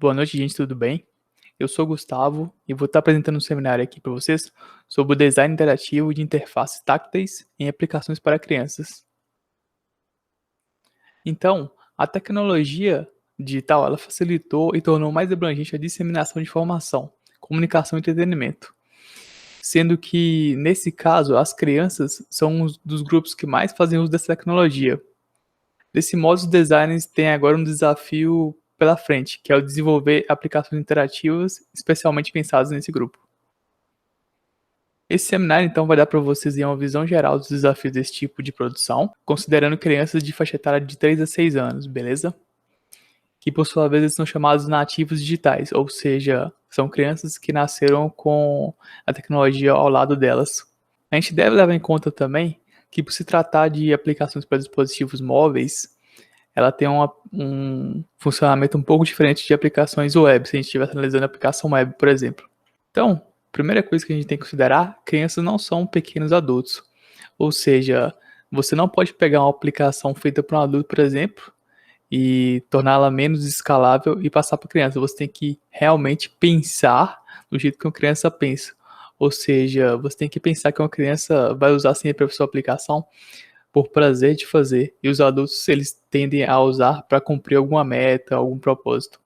Boa noite, gente, tudo bem? Eu sou o Gustavo e vou estar apresentando um seminário aqui para vocês sobre o design interativo de interfaces tácteis em aplicações para crianças. Então, a tecnologia digital ela facilitou e tornou mais abrangente a disseminação de informação, comunicação e entretenimento, sendo que, nesse caso, as crianças são um dos grupos que mais fazem uso dessa tecnologia. Desse modo, os designers têm agora um desafio pela frente, que é o desenvolver aplicações interativas especialmente pensadas nesse grupo. Esse seminário, então, vai dar para vocês uma visão geral dos desafios desse tipo de produção, considerando crianças de faixa etária de 3 a 6 anos, beleza? Que, por sua vez, são chamados nativos digitais, ou seja, são crianças que nasceram com a tecnologia ao lado delas. A gente deve levar em conta também que, por se tratar de aplicações para dispositivos móveis, ela tem um funcionamento um pouco diferente de aplicações web, se a gente estiver analisando a aplicação web, por exemplo. Então, primeira coisa que a gente tem que considerar, crianças não são pequenos adultos. Ou seja, você não pode pegar uma aplicação feita para um adulto, por exemplo, e torná-la menos escalável e passar para a criança. Você tem que realmente pensar do jeito que uma criança pensa. Ou seja, você tem que pensar que uma criança vai usar sempre a sua aplicação por prazer de fazer. E os adultos, eles tendem a usar para cumprir alguma meta, algum propósito.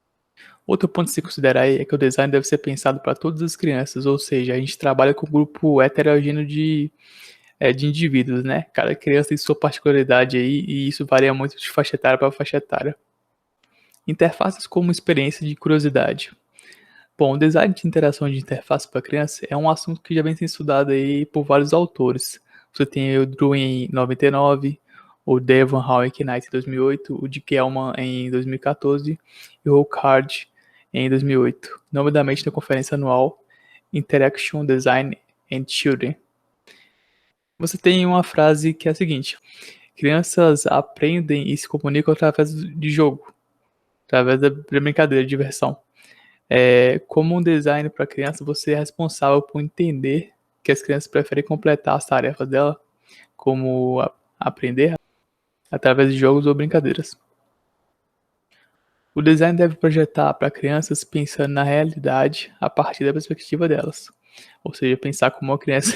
Outro ponto a se considerar aí é que o design deve ser pensado para todas as crianças, ou seja, a gente trabalha com um grupo heterogêneo de indivíduos, né? Cada criança tem sua particularidade aí e isso varia muito de faixa etária para faixa etária. Interfaces como experiência de curiosidade. Bom, o design de interação de interface para criança é um assunto que já vem sendo estudado aí por vários autores. Você tem o Drew em 99, o Devon Howick Knight em 2008, o Dick Hellman em 2014 e o Howard em 2008, nomeadamente na conferência anual Interaction Design and Children. Você tem uma frase que é a seguinte: crianças aprendem e se comunicam através de jogo, através da brincadeira, de diversão. Como um design para criança, você é responsável por entender que as crianças preferem completar as tarefas dela, como aprender, através de jogos ou brincadeiras. O design deve projetar para crianças pensando na realidade a partir da perspectiva delas. Ou seja, pensar como uma criança,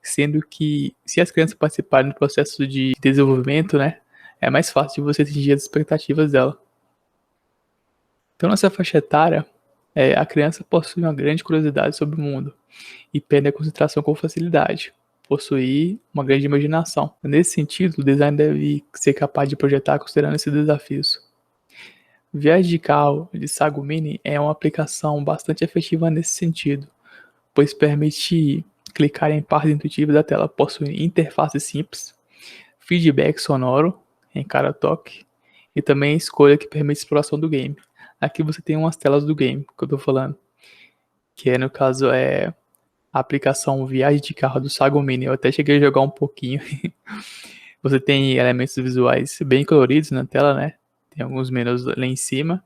sendo que se as crianças participarem do processo de desenvolvimento, né, é mais fácil de você atingir as expectativas dela. Então, nessa faixa etária, a criança possui uma grande curiosidade sobre o mundo e perde a concentração com facilidade, possuir uma grande imaginação. Nesse sentido, o design deve ser capaz de projetar considerando esses desafios. Viagem de carro de Sago Mini é uma aplicação bastante efetiva nesse sentido, pois permite clicar em partes intuitivas da tela, possui interface simples, feedback sonoro em cada toque e também escolha que permite exploração do game. Aqui você tem umas telas do game que eu estou falando, que no caso a aplicação Viagem de Carro do Sago Mini. Eu até cheguei a jogar um pouquinho. Você tem elementos visuais bem coloridos na tela, né? Tem alguns menus lá em cima.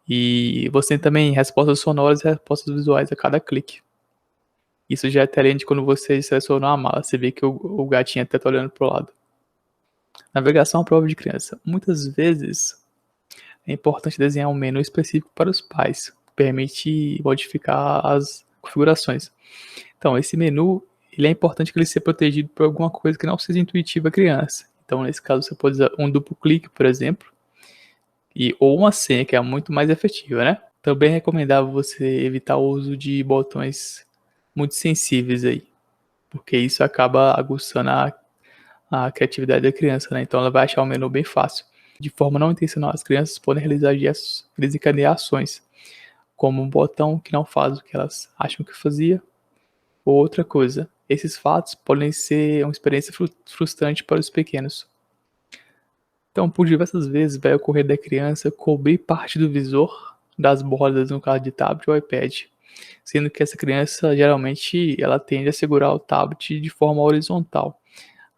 E você tem também respostas sonoras e respostas visuais a cada clique. Isso já é excelente quando você seleciona uma mala. Você vê que o gatinho até está olhando para o lado. Navegação à prova de criança. Muitas vezes é importante desenhar um menu específico para os pais, que permite modificar as configurações. Então, esse menu, ele é importante que ele seja protegido por alguma coisa que não seja intuitiva à criança. Então, nesse caso, você pode usar um duplo clique, por exemplo, ou uma senha, que é muito mais efetiva, né? Também é recomendável você evitar o uso de botões muito sensíveis aí, porque isso acaba aguçando a criatividade da criança, né? Então, ela vai achar o menu bem fácil. De forma não intencional, as crianças podem realizar gestos, desencadear ações, como um botão que não faz o que elas acham que fazia, ou outra coisa. Esses fatos podem ser uma experiência frustrante para os pequenos. Então, por diversas vezes, vai ocorrer da criança cobrir parte do visor das bordas no caso de tablet ou iPad, sendo que essa criança geralmente ela tende a segurar o tablet de forma horizontal.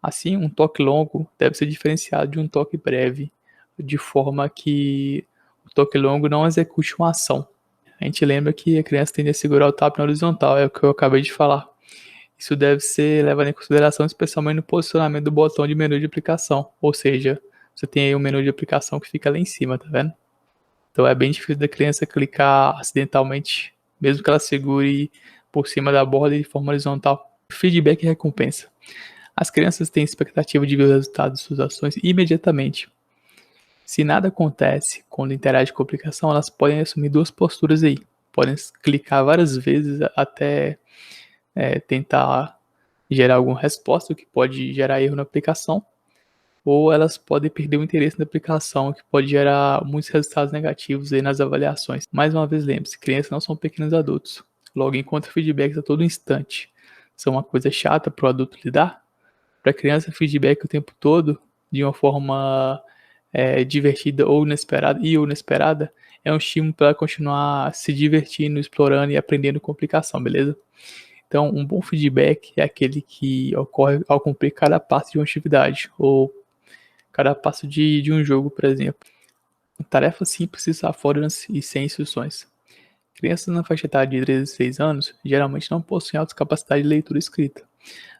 Assim, um toque longo deve ser diferenciado de um toque breve, de forma que o toque longo não execute uma ação. A gente lembra que a criança tende a segurar o tablet na horizontal, é o que eu acabei de falar. Isso deve ser levado em consideração especialmente no posicionamento do botão de menu de aplicação, ou seja, você tem aí um menu de aplicação que fica lá em cima, tá vendo? Então é bem difícil da criança clicar acidentalmente, mesmo que ela segure por cima da borda de forma horizontal. Feedback e recompensa. As crianças têm expectativa de ver o resultado de suas ações imediatamente. Se nada acontece quando interage com a aplicação, elas podem assumir duas posturas aí. Podem clicar várias vezes até tentar gerar alguma resposta, o que pode gerar erro na aplicação, ou elas podem perder o interesse na aplicação, o que pode gerar muitos resultados negativos aí nas avaliações. Mais uma vez, lembre-se, crianças não são pequenos adultos. Logo, encontra feedbacks a todo instante. São uma coisa chata para o adulto lidar. Para a criança, feedback o tempo todo, de uma forma divertida ou inesperada, é um estímulo para ela continuar se divertindo, explorando e aprendendo com aplicação, beleza? Então, um bom feedback é aquele que ocorre ao cumprir cada passo de uma atividade, ou cada passo de um jogo, por exemplo. Tarefa simples, desafiantes e sem instruções. Crianças na faixa etária de 3 a 6 anos geralmente não possuem alta capacidade de leitura e escrita.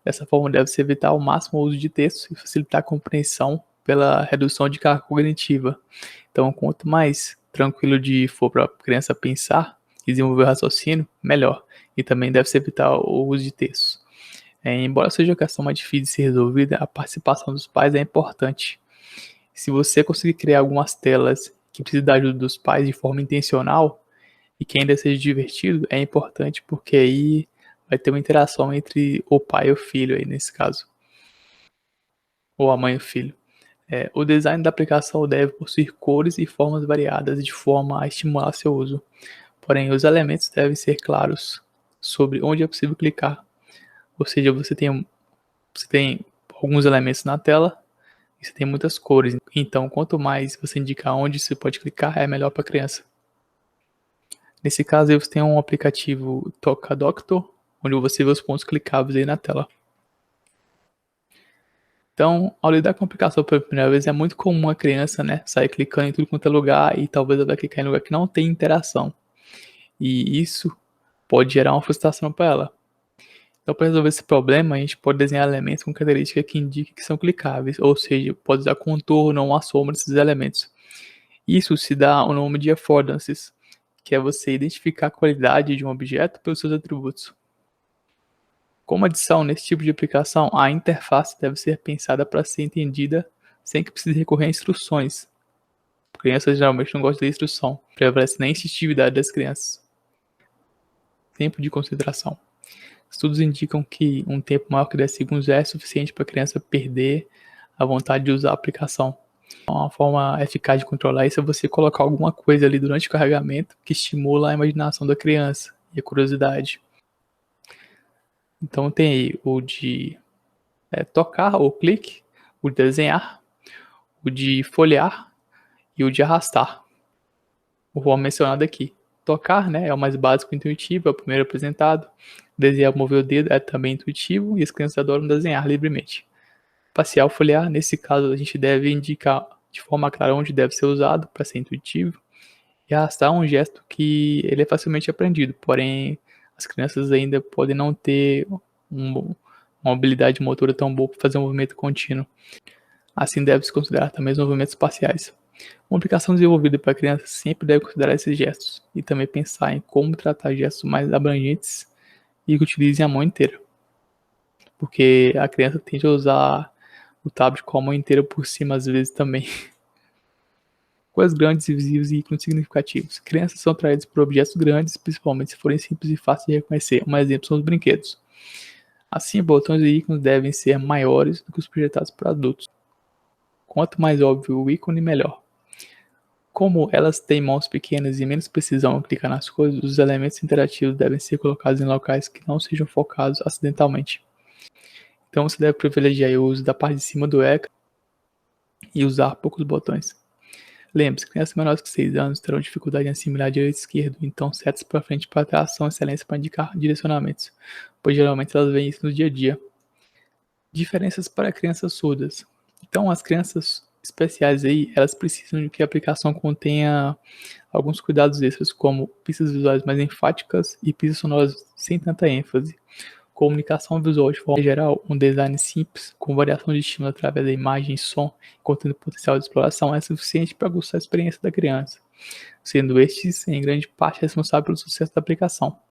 Dessa forma, deve-se evitar ao máximo o uso de textos e facilitar a compreensão pela redução de carga cognitiva. Então, quanto mais tranquilo for para a criança pensar e desenvolver o raciocínio, melhor. E também deve-se evitar o uso de textos. Embora seja uma questão mais difícil de ser resolvida, a participação dos pais é importante. Se você conseguir criar algumas telas que precisam da ajuda dos pais de forma intencional e que ainda seja divertido, é importante porque aí vai ter uma interação entre o pai e o filho aí nesse caso, ou a mãe e o filho. O design da aplicação deve possuir cores e formas variadas de forma a estimular seu uso. Porém, os elementos devem ser claros sobre onde é possível clicar. Ou seja, você tem alguns elementos na tela e você tem muitas cores. Então, quanto mais você indicar onde você pode clicar, é melhor para a criança. Nesse caso, aí você tem um aplicativo Toca Doctor, onde você vê os pontos clicáveis aí na tela. Então, ao lidar com a aplicação pela primeira vez, é muito comum a criança, sair clicando em tudo quanto é lugar e talvez ela vai clicar em lugar que não tem interação. E isso pode gerar uma frustração para ela. Então, para resolver esse problema, a gente pode desenhar elementos com características que indiquem que são clicáveis, ou seja, pode usar contorno ou uma sombra desses elementos. Isso se dá o nome de affordances, que é você identificar a qualidade de um objeto pelos seus atributos. Como adição nesse tipo de aplicação, a interface deve ser pensada para ser entendida sem que precise recorrer a instruções. Crianças geralmente não gostam de instrução, prevalece na instintividade das crianças. Tempo de concentração. Estudos indicam que um tempo maior que 10 segundos é suficiente para a criança perder a vontade de usar a aplicação. Uma forma eficaz de controlar isso é você colocar alguma coisa ali durante o carregamento que estimula a imaginação da criança e a curiosidade. Então tem aí o de tocar ou clique, o de desenhar, o de folhear e o de arrastar. Vou mencionar aqui. Tocar, é o mais básico e intuitivo, é o primeiro apresentado. Desenhar, mover o dedo é também intuitivo e as crianças adoram desenhar livremente. Passear ou folhear, nesse caso a gente deve indicar de forma clara onde deve ser usado para ser intuitivo. E arrastar é um gesto que ele é facilmente aprendido, porém as crianças ainda podem não ter uma habilidade motora tão boa para fazer um movimento contínuo. Assim deve-se considerar também os movimentos parciais. Uma aplicação desenvolvida para crianças sempre deve considerar esses gestos e também pensar em como tratar gestos mais abrangentes e que utilizem a mão inteira. Porque a criança tende a usar o tablet com a mão inteira por cima às vezes também. Coisas grandes, visíveis e ícones significativos. Crianças são atraídas por objetos grandes, principalmente se forem simples e fáceis de reconhecer. Um exemplo são os brinquedos. Assim, botões e ícones devem ser maiores do que os projetados por adultos. Quanto mais óbvio o ícone, melhor. Como elas têm mãos pequenas e menos precisão ao clicar nas coisas, os elementos interativos devem ser colocados em locais que não sejam focados acidentalmente. Então você deve privilegiar o uso da parte de cima do ecrã e usar poucos botões. Lembre-se, crianças menores que 6 anos terão dificuldade em assimilar direito e esquerdo, então setas para frente para trás são excelentes para indicar direcionamentos, pois geralmente elas veem isso no dia a dia. Diferenças para crianças surdas. Então as crianças especiais aí, elas precisam de que a aplicação contenha alguns cuidados extras, como pistas visuais mais enfáticas e pistas sonoras sem tanta ênfase. Comunicação visual de forma geral, um design simples, com variação de estímulo através da imagem e som, contendo potencial de exploração, é suficiente para aguçar a experiência da criança. sendo estes, em grande parte, responsáveis pelo sucesso da aplicação.